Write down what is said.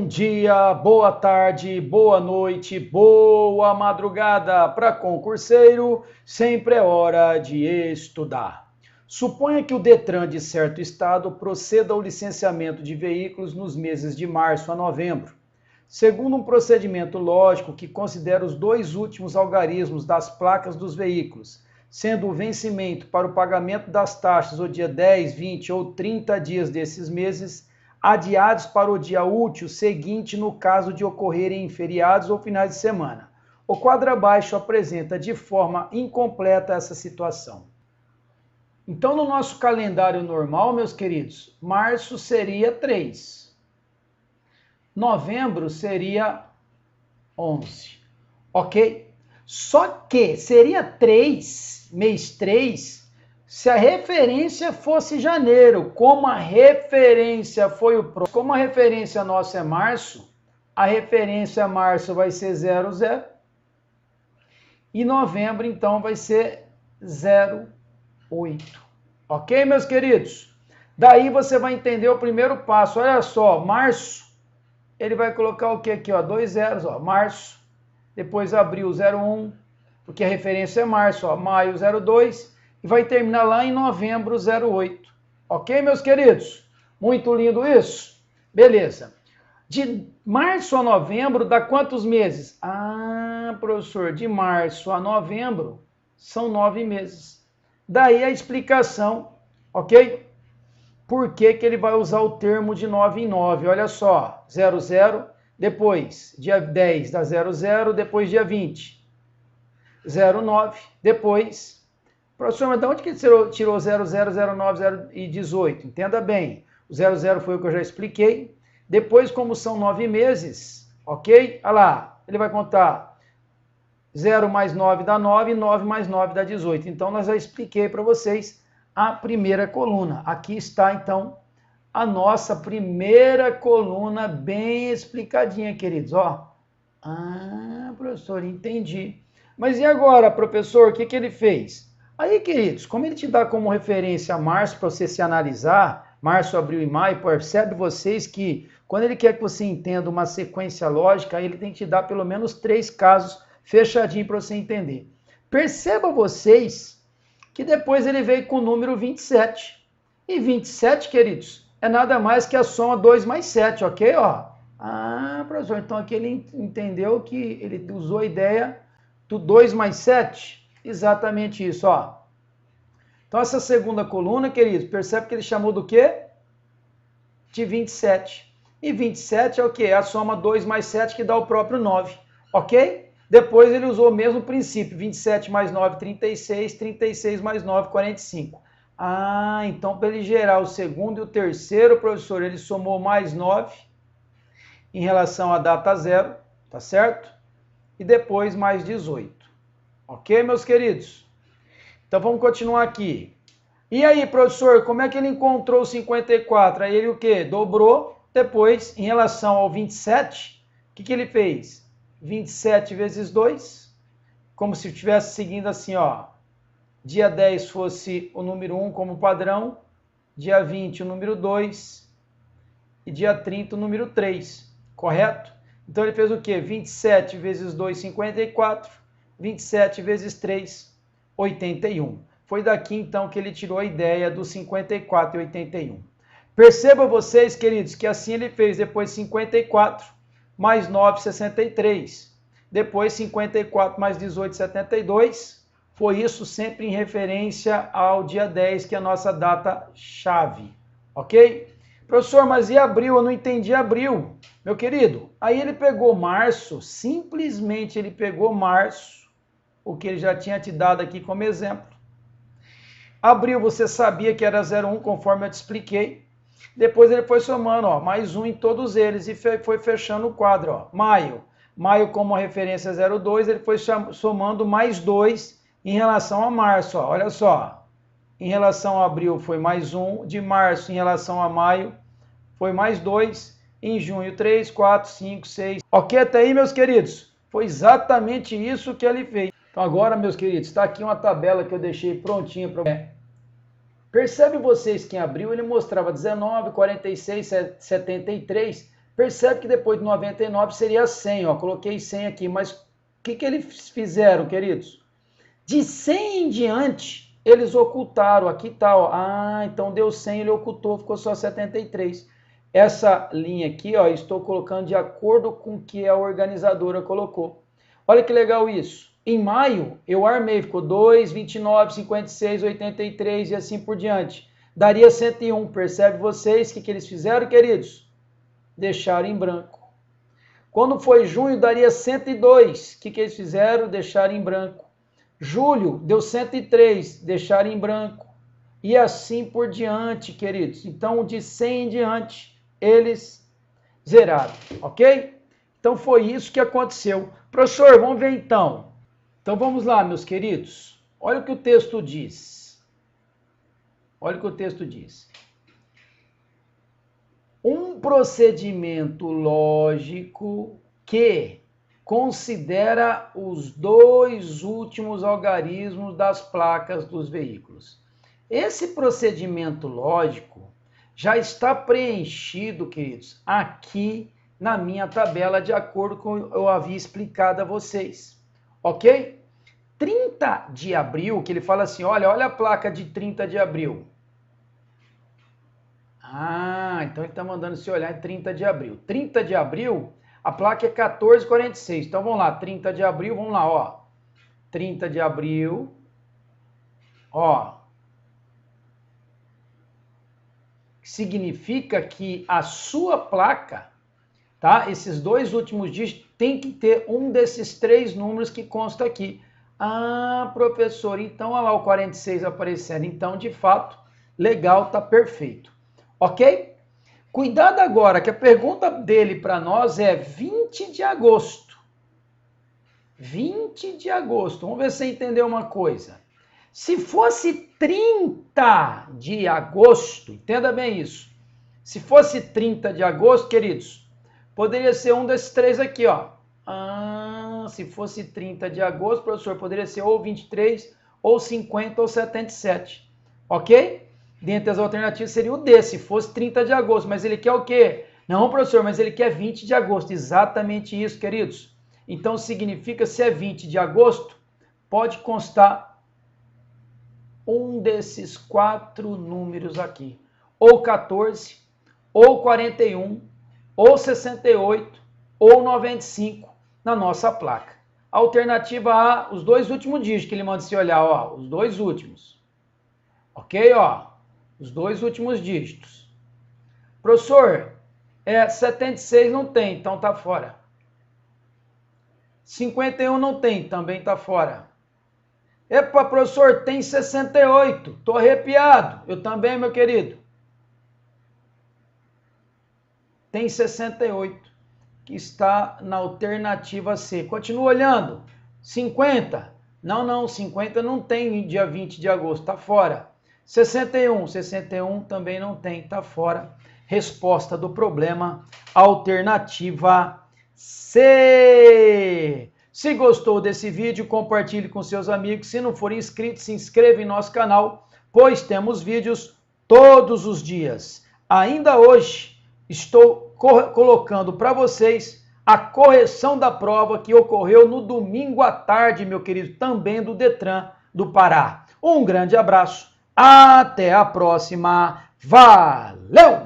Bom dia, boa tarde, boa noite, boa madrugada. Para concurseiro, sempre é hora de estudar. Suponha que o Detran de certo estado proceda ao licenciamento de veículos nos meses de março a novembro, segundo um procedimento lógico que considera os dois últimos algarismos das placas dos veículos, sendo o vencimento para o pagamento das taxas o dia 10, 20 ou 30 dias desses meses, adiados para o dia útil seguinte no caso de ocorrerem em feriados ou finais de semana. O quadro abaixo apresenta de forma incompleta essa situação. Então, no nosso calendário normal, meus queridos, março seria 3. Novembro seria 11. Ok? Só que seria 3, mês 3, se a referência fosse janeiro. Como a referência foi como a referência nossa é março, a referência março vai ser 00 e novembro então vai ser 08. Ok, meus queridos? Daí você vai entender o primeiro passo. Olha só, março, ele vai colocar o que aqui, ó, 2 zeros, ó, março, depois abril 01, porque a referência é março, ó, maio 02, e vai terminar lá em novembro 08. Ok, meus queridos? Muito lindo isso? Beleza. De março a novembro dá quantos meses? Ah, professor, de março a novembro são 9 meses. Daí a explicação, ok? Por que que ele vai usar o termo de 9 em 9? Olha só, 00, depois dia 10 dá 00, depois dia 20, 09, depois... Professor, mas de onde que ele tirou 00, 09, 0 e 18? Entenda bem, o 00 foi o que eu já expliquei. Depois, como são 9 meses, ok? Olha lá, ele vai contar 0 mais 9 dá 9, 9 mais 9 dá 18. Então, nós já expliquei para vocês a primeira coluna. Aqui está, então, a nossa primeira coluna bem explicadinha, queridos. Ó. Ah, professor, entendi. Mas e agora, professor, o que que ele fez? Aí, queridos, como ele te dá como referência março para você se analisar, março, abril e maio, percebe vocês que quando ele quer que você entenda uma sequência lógica, ele tem que te dar pelo menos 3 casos fechadinho para você entender. Perceba vocês que depois ele veio com o número 27. E 27, queridos, é nada mais que a soma 2 mais 7, ok? Ó. Ah, professor, então aqui ele entendeu que ele usou a ideia do 2 mais 7. Exatamente isso, ó. Então, essa segunda coluna, queridos, percebe que ele chamou do quê? De 27. E 27 é o quê? É a soma 2 mais 7 que dá o próprio 9, ok? Depois ele usou o mesmo princípio, 27 mais 9, 36, 36 mais 9, 45. Ah, então para ele gerar o segundo e o terceiro, professor, ele somou mais 9 em relação à data zero, tá certo? E depois mais 18. Ok, meus queridos? Então vamos continuar aqui. E aí, professor, como é que ele encontrou o 54? Aí ele o quê? Dobrou. Depois, em relação ao 27, o que que ele fez? 27 vezes 2, como se estivesse seguindo assim, ó. Dia 10 fosse o número 1 como padrão, dia 20 o número 2 e dia 30 o número 3, correto? Então ele fez o quê? 27 vezes 2, 54. 27 vezes 3, 81. Foi daqui, então, que ele tirou a ideia do 54 e 81. Perceba vocês, queridos, que assim ele fez depois 54 mais 9, 63. Depois 54 mais 18, 72. Foi isso sempre em referência ao dia 10, que é a nossa data-chave. Ok? Professor, mas e abril? Eu não entendi abril. Meu querido, aí ele pegou março, simplesmente ele pegou março, o que ele já tinha te dado aqui como exemplo. Abril você sabia que era 01, conforme eu te expliquei. Depois ele foi somando, ó, mais 1 em todos eles e foi fechando o quadro. Ó. Maio como referência 02, ele foi somando mais 2 em relação a março. Ó. Olha só, em relação a abril foi mais 1, de março em relação a maio foi mais 2, em junho 3, 4, 5, 6. Ok até aí, meus queridos? Foi exatamente isso que ele fez. Então agora, meus queridos, está aqui uma tabela que eu deixei prontinha para você. Percebe vocês que em abril ele mostrava 19, 46, 73, Percebe que depois de 99 seria 100, ó. Coloquei 100 aqui, mas o que eles fizeram, queridos? De 100 em diante, eles ocultaram. Aqui tá, ó. Ah, então deu 100, ele ocultou, ficou só 73. Essa linha aqui, ó, estou colocando de acordo com o que a organizadora colocou. Olha que legal isso. Em maio, eu armei, ficou 2, 29, 56, 83 e assim por diante. Daria 101. Percebe vocês o que eles fizeram, queridos? Deixaram em branco. Quando foi junho, daria 102. O que eles fizeram? Deixaram em branco. Julho, deu 103. Deixaram em branco. E assim por diante, queridos. Então, de 100 em diante, eles zeraram, ok? Então, foi isso que aconteceu. Professor, vamos ver então. Então, vamos lá, meus queridos. Olha o que o texto diz. Olha o que o texto diz. Um procedimento lógico que considera os dois últimos algarismos das placas dos veículos. Esse procedimento lógico já está preenchido, queridos, aqui na minha tabela, de acordo com o que eu havia explicado a vocês. Ok? 30 de abril, que ele fala assim, olha a placa de 30 de abril. Ah, então ele está mandando se olhar em 30 de abril. 30 de abril, a placa é 1446. Então vamos lá, 30 de abril, vamos lá, ó. 30 de abril, ó. Significa que a sua placa, tá? Esses dois últimos dígitos tem que ter um desses três números que consta aqui. Ah, professor, então olha lá o 46 aparecendo. Então, de fato, legal, tá perfeito. Ok? Cuidado agora, que a pergunta dele para nós é 20 de agosto. 20 de agosto. Vamos ver se você entendeu uma coisa. Se fosse 30 de agosto, entenda bem isso. Se fosse 30 de agosto, queridos, poderia ser um desses três aqui, ó. Ah, se fosse 30 de agosto, professor, poderia ser ou 23, ou 50, ou 77. Ok? Dentre as alternativas seria o D, se fosse 30 de agosto. Mas ele quer o quê? Não, professor, mas ele quer 20 de agosto. Exatamente isso, queridos. Então, significa, se é 20 de agosto, pode constar um desses quatro números aqui. Ou 14, ou 41, ou 68, ou 95 na nossa placa. Alternativa A, os dois últimos dígitos que ele manda se olhar, ó. Os dois últimos. Ok, ó. Os dois últimos dígitos. Professor, 76 não tem, então tá fora. 51 não tem, também tá fora. Epa, professor, tem 68. Tô arrepiado. Eu também, meu querido. Tem 68, que está na alternativa C. Continua olhando. 50. Não, 50 não tem dia 20 de agosto, tá fora. 61 também não tem, tá fora. Resposta do problema, alternativa C. Se gostou desse vídeo, compartilhe com seus amigos. Se não for inscrito, se inscreva em nosso canal, pois temos vídeos todos os dias. Ainda hoje, estou colocando para vocês a correção da prova que ocorreu no domingo à tarde, meu querido, também do Detran do Pará. Um grande abraço. Até a próxima. Valeu!